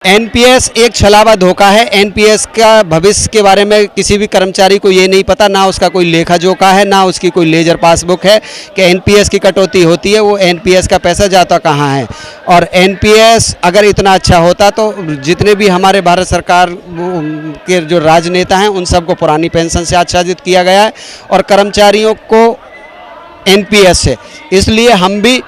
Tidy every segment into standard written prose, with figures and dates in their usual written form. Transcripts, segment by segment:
NPS एक छलावा धोखा है। एनपीएस का भविष्य के बारे में किसी भी कर्मचारी को ये नहीं पता, ना उसका कोई लेखा जोखा है, ना उसकी कोई लेजर पासबुक है कि एनपीएस की कटौती होती है, वो एनपीएस का पैसा जाता कहाँ है। और एनपीएस अगर इतना अच्छा होता तो जितने भी हमारे भारत सरकार के जो राजनेता हैं उन सबको पुरानी पेंशन से आच्छादित किया गया है और कर्मचारियों को एनपीएस से। इसलिए हम भी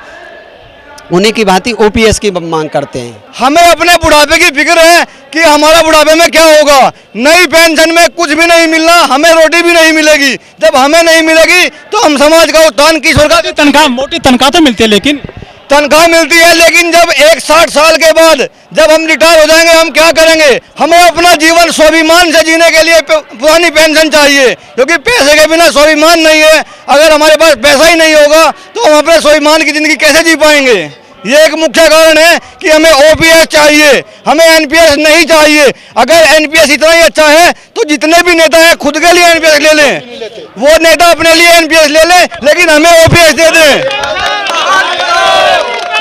उन्हीं की भांति ओपीएस की मांग करते हैं। हमें अपने बुढ़ापे की फिक्र है कि हमारा बुढ़ापे में क्या होगा। नई पेंशन में कुछ भी नहीं मिलना, हमें रोटी भी नहीं मिलेगी। जब हमें नहीं मिलेगी तो हम समाज का उत्थान किस प्रकार। तनख्वाह, मोटी तनख्वाह तो मिलती है, लेकिन तनख्वाह मिलती है, लेकिन जब 60 साल के बाद जब हम रिटायर हो जाएंगे हम क्या करेंगे। हमें अपना जीवन स्वाभिमान से जीने के लिए पुरानी पेंशन चाहिए, क्योंकि पैसे के बिना स्वाभिमान नहीं है। अगर हमारे पास पैसा ही नहीं होगा तो हम अपने स्वाभिमान की जिंदगी कैसे जी पाएंगे। ये एक मुख्य कारण है कि हमें ओपीएस चाहिए, हमें एनपीएस नहीं चाहिए। अगर एनपीएस इतना ही अच्छा है तो जितने भी नेता हैं खुद के लिए एनपीएस ले लें, वो नेता अपने लिए एनपीएस ले लें, लेकिन हमें ओपीएस दे दें।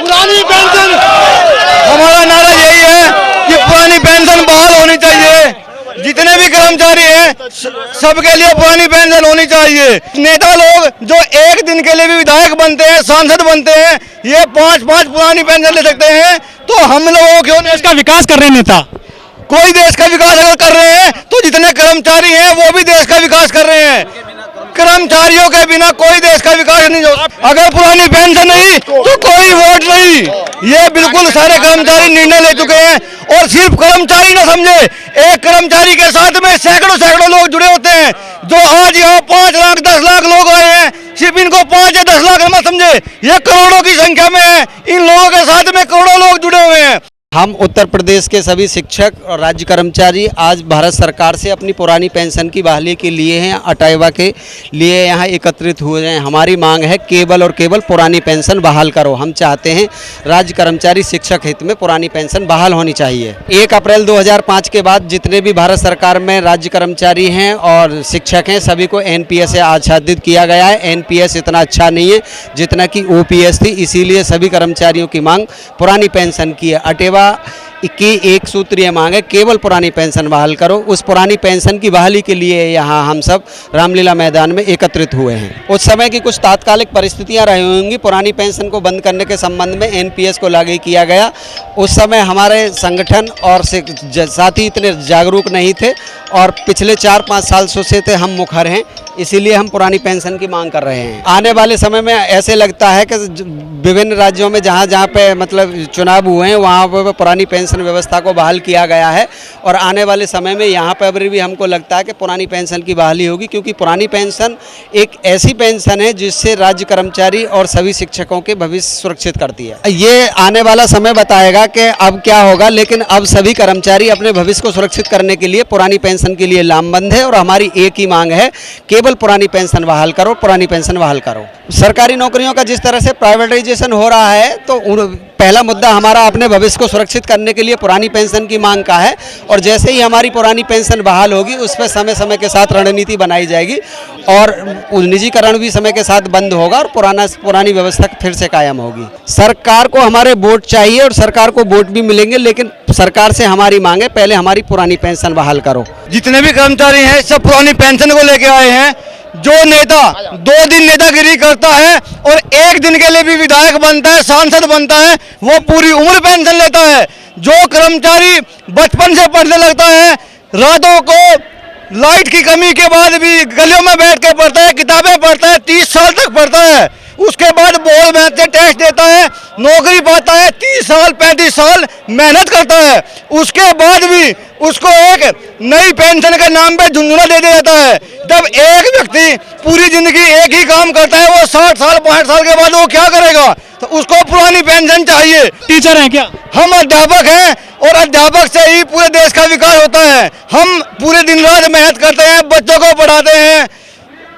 पुरानी पेंशन, हमारा नारा यही है कि पुरानी पेंशन बहाल होनी चाहिए। जितने भी कर्मचारी हैं सबके लिए पुरानी पेंशन होनी चाहिए। नेता लोग जो एक दिन के लिए भी विधायक बनते हैं, सांसद बनते हैं, ये 5-5 पुरानी पेंशन ले सकते हैं, तो हम लोग क्यों देश का विकास कर रहे हैं नेता। कोई देश का विकास अगर कर रहे हैं तो जितने कर्मचारी हैं वो भी देश का विकास कर रहे हैं। कर्मचारियों के बिना कोई देश का विकास नहीं हो। अगर पुरानी पेंशन नहीं तो कोई वोट नहीं। ये बिल्कुल सारे कर्मचारी निर्णय ले चुके हैं। और सिर्फ कर्मचारी न समझे, एक कर्मचारी के साथ में सैकड़ों लोग जुड़े होते हैं। जो आज यहाँ 5 लाख 10 लाख लोग आए हैं, सिर्फ इनको 5 या 10 लाख मत समझे, ये करोड़ों की संख्या में है। इन लोगों के साथ में करोड़ों लोग जुड़े हुए हैं। हम उत्तर प्रदेश के सभी शिक्षक और राज्य कर्मचारी आज भारत सरकार से अपनी पुरानी पेंशन की बहाली के लिए हैं, अटाइवा के लिए यहाँ एकत्रित हुए हैं। हमारी मांग है केवल और केवल पुरानी पेंशन बहाल करो। हम चाहते हैं राज्य कर्मचारी शिक्षक हित में पुरानी पेंशन बहाल होनी चाहिए। 1 अप्रैल 2005 के बाद जितने भी भारत सरकार में राज्य कर्मचारी हैं और शिक्षक हैं सभी को एनपीएस से आच्छादित किया गया है। एनपीएस इतना अच्छा नहीं है जितना कि ओपीएस थी, इसीलिए सभी कर्मचारियों की मांग पुरानी पेंशन की है। अटेवा की एक सूत्रीय मांग है, केवल पुरानी पेंशन बहाल करो। उस पुरानी पेंशन की बहाली के लिए यहाँ हम सब रामलीला मैदान में एकत्रित हुए हैं। उस समय की कुछ तात्कालिक परिस्थितियाँ रही होंगी। पुरानी पेंशन को बंद करने के संबंध में एनपीएस को लागू किया गया। उस समय हमारे संगठन और साथी इतने जागरूक नहीं थे और पिछले 4-5 साल से थे हम मुखर हैं, इसीलिए हम पुरानी पेंशन की मांग कर रहे हैं। आने वाले समय में ऐसे लगता है कि विभिन्न राज्यों में जहाँ पे मतलब चुनाव हुए हैं वहाँ पर पुरानी पेंशन व्यवस्था को बहाल किया गया है और आने वाले समय में यहाँ पर भी हमको लगता है कि पुरानी पेंशन की बहाली होगी, क्योंकि पुरानी पेंशन एक ऐसी पेंशन है जिससे राज्य कर्मचारी और सभी शिक्षकों के भविष्य सुरक्षित करती है। ये आने वाला समय बताएगा कि अब क्या होगा, लेकिन अब सभी कर्मचारी अपने भविष्य को सुरक्षित करने के लिए पुरानी पेंशन के लिए लामबंद है और हमारी एक ही मांग है, केवल पुरानी पेंशन बहाल करो, पुरानी पेंशन बहाल करो। सरकारी नौकरियों का जिस तरह से प्राइवेटाइजेशन हो रहा है तो पहला मुद्दा हमारा अपने भविष्य को सुरक्षित करने के लिए पुरानी पेंशन की मांग का है और जैसे ही हमारी पुरानी पेंशन बहाल होगी उस पर समय समय के साथ रणनीति बनाई जाएगी और निजीकरण भी समय के साथ बंद होगा और पुरानी व्यवस्था फिर से कायम होगी। सरकार को हमारे वोट चाहिए और सरकार को वोट भी मिलेंगे, लेकिन सरकार से हमारी मांग है पहले हमारी पुरानी पेंशन बहाल करो। जितने भी कर्मचारी हैं सब पुरानी पेंशन को लेके आए हैं। जो नेता 2 दिन नेतागिरी करता है और 1 दिन के लिए भी विधायक बनता है, सांसद बनता है, वो पूरी उम्र पेंशन लेता है। जो कर्मचारी बचपन से पढ़ने लगता है, रातों को लाइट की कमी के बाद भी गलियों में बैठ के पढ़ता है, किताबें पढ़ता है, 30 साल तक पढ़ता है, उसके बाद बोर्ड मैथ से टेस्ट देता है, नौकरी पाता है, 30 साल 35 साल मेहनत करता है, उसके बाद भी उसको एक नई पेंशन के नाम पे झुंझुना दे दिया जाता है। जब एक व्यक्ति पूरी जिंदगी एक ही काम करता है, वो 60 साल 65 साल के बाद वो क्या करेगा, तो उसको पुरानी पेंशन चाहिए। टीचर हैं क्या? हम अध्यापक हैं और अध्यापक से ही पूरे देश का विकास होता है। हम पूरे दिन रात मेहनत करते हैं, बच्चों को पढ़ाते हैं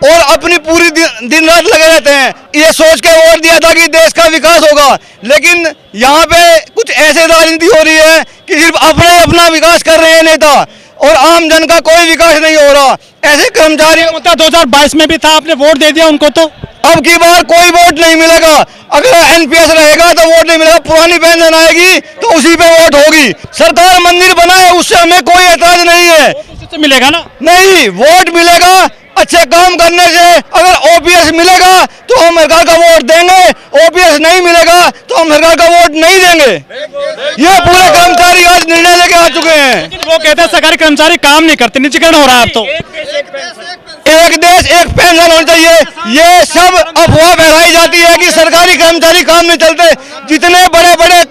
और अपनी पूरी दिन रात लगे रहते हैं, ये सोच के वोट दिया था कि देश का विकास होगा। लेकिन यहाँ पे कुछ ऐसे राजनीति हो रही है कि सिर्फ अपना विकास कर रहे हैं नेता और आम जन का कोई विकास नहीं हो रहा। ऐसे कर्मचारी 2022 में भी था, आपने वोट दे दिया उनको तो अब की बार कोई वोट नहीं मिलेगा। अगर एनपीएस रहेगा तो वोट नहीं मिलेगा, पुरानी पेंशन आएगी तो उसी पे वोट होगी। सरकार मंदिर बनाए उससे हमें कोई एतराज नहीं है, उससे मिलेगा ना। नहीं वोट मिलेगा अच्छे काम करने से। अगर ओपीएस मिलेगा तो हम सरकार का वोट देंगे, ओपीएस नहीं मिलेगा तो हम सरकार का वोट नहीं देंगे। ये पूरे कर्मचारी आज निर्णय लेके आ चुके हैं। लेकिन वो कहते हैं सरकारी कर्मचारी काम नहीं करते, निजीकरण हो रहा है अब तो। एक देश एक पेंशन होनी चाहिए, ये सब अफवाह फैलाई जाती है कि सरकारी कर्मचारी काम नहीं चलते। जितने बड़े बड़े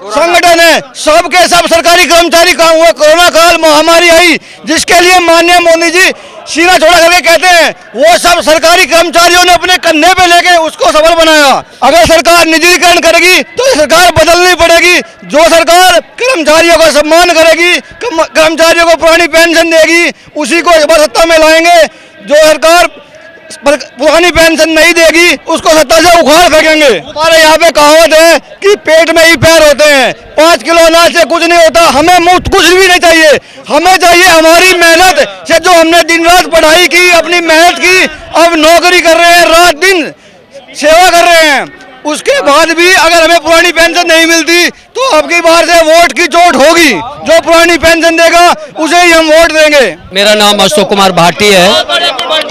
संगठन है सबके सब सरकारी कर्मचारी काम हुआ। कोरोना काल महामारी आई जिसके लिए माननीय मोदी जी सीना चौड़ा करके कहते हैं, वो सब सरकारी कर्मचारियों ने अपने कंधे पे लेके उसको सफल बनाया। अगर सरकार निजीकरण करेगी तो सरकार बदलनी पड़ेगी। जो सरकार कर्मचारियों का सम्मान करेगी, कर्मचारियों को पुरानी पेंशन देगी, उसी को एक बार सत्ता में लाएंगे। जो सरकार पुरानी पेंशन नहीं देगी उसको सत्ता से उखाड़ फेंकेंगे। हमारे यहाँ पे कहावत है कि पेट में ही पैर होते हैं, 5 किलो अनाज से कुछ नहीं होता। हमें मुफ्त कुछ भी नहीं चाहिए, हमें चाहिए हमारी मेहनत से। जो हमने दिन रात पढ़ाई की, अपनी मेहनत की, अब नौकरी कर रहे हैं, रात दिन सेवा कर रहे हैं, उसके बाद भी अगर हमें पुरानी पेंशन नहीं मिलती तो अब की बार से वोट की चोट होगी। जो पुरानी पेंशन देगा उसे ही हम वोट देंगे। मेरा नाम अशोक कुमार भाटी है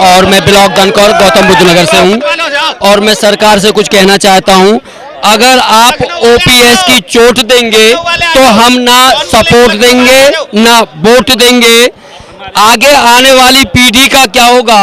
और मैं ब्लॉक गनकौर गौतम बुद्ध नगर से हूं और मैं सरकार से कुछ कहना चाहता हूं। अगर आप ओपीएस की चोट देंगे तो हम ना सपोर्ट देंगे ना वोट देंगे। आगे आने वाली पीढ़ी का क्या होगा,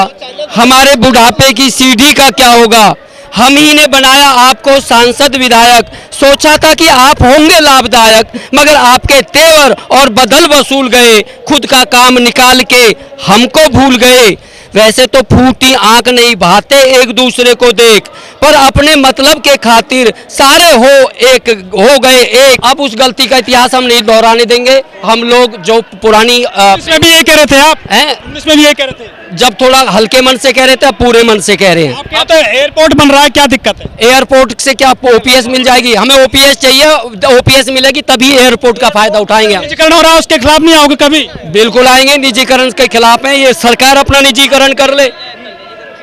हमारे बुढ़ापे की सीढ़ी का क्या होगा। हम ही ने बनाया आपको सांसद विधायक, सोचा था कि आप होंगे लाभदायक, मगर आपके तेवर और बदल वसूल गए, खुद का काम निकाल के हमको भूल गए। वैसे तो फूटी आंख नहीं भाते एक दूसरे को देख, पर अपने मतलब के खातिर सारे हो गए एक। अब उस गलती का इतिहास हम नहीं दोहराने देंगे। हम लोग जो पुरानी इसमें भी ये कह रहे थे आप हैं, इसमें भी ये कह रहे थे जब थोड़ा हल्के मन से कह रहे थे, अब पूरे मन से कह रहे हैं। आप कहते हैं एयरपोर्ट बन रहा है, क्या दिक्कत है? एयरपोर्ट से क्या ओपीएस मिल जाएगी? हमें ओपीएस चाहिए, ओपीएस मिलेगी तभी एयरपोर्ट का फायदा उठाएंगे हम। निजीकरण हो रहा है उसके खिलाफ नहीं आओगे कभी? बिल्कुल आएंगे, निजीकरण के खिलाफ है। ये सरकार अपना निजीकरण कर ले।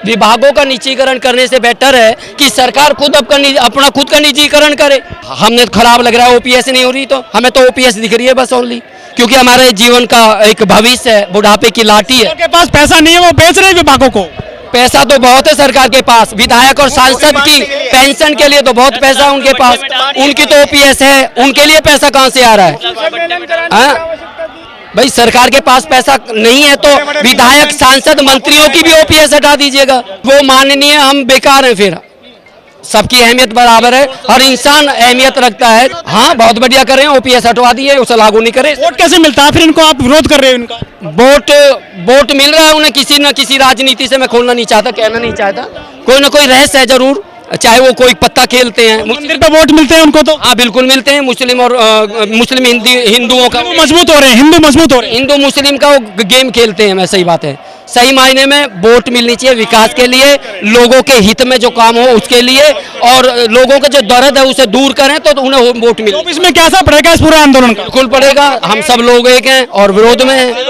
विभागों का निजीकरण करने से बेटर है कि सरकार खुद अपना खुद का निजीकरण करे। हमने खराब लग रहा है ओपीएस नहीं हो रही तो हमें तो ओपीएस दिख रही है बस ओनली, क्योंकि हमारे जीवन का एक भविष्य है, बुढ़ापे की लाठी है। उनके पास पैसा नहीं है, वो बेच रहे हैं विभागों को। पैसा तो बहुत है सरकार के पास, विधायक और सांसद की पेंशन के लिए तो बहुत पैसा है उनके पास। उनकी तो ओपीएस है, उनके लिए पैसा कहाँ से आ रहा है? भाई सरकार के पास पैसा नहीं है तो विधायक सांसद मंत्रियों की भी ओपीएस हटा दीजिएगा, वो माननीय हम बेकार हैं। फिर सबकी अहमियत बराबर है, हर इंसान अहमियत रखता है। हाँ बहुत बढ़िया कर रहे हैं, ओपीएस हटवा दिए, उसे लागू नहीं करे। वोट कैसे मिलता है फिर इनको? आप विरोध कर रहे हो इनका? वोट मिल रहा है उन्हें, किसी न किसी राजनीति से मैं खोलना नहीं चाहता, कहना नहीं चाहता। कोई ना कोई रहस्य है जरूर, चाहे वो कोई पत्ता खेलते हैं। मंदिर पे वोट मिलते हैं उनको तो? हाँ बिल्कुल मिलते हैं। मुस्लिम और मुस्लिम हिंदुओं का मजबूत हो रहे हैं, हिंदू मजबूत हो रहे हैं। हिंदू मुस्लिम का वो गेम खेलते हैं। मैं सही बात है, सही मायने में वोट मिलनी चाहिए विकास के लिए, लोगों के हित में जो काम हो उसके लिए, और लोगों का जो दर्द है उसे दूर करें तो उन्हें वोट मिले। तो इसमें कैसा पड़ेगा इस पूरे आंदोलन का? बिल्कुल पड़ेगा, हम सब लोग एक हैं और विरोध में हैं।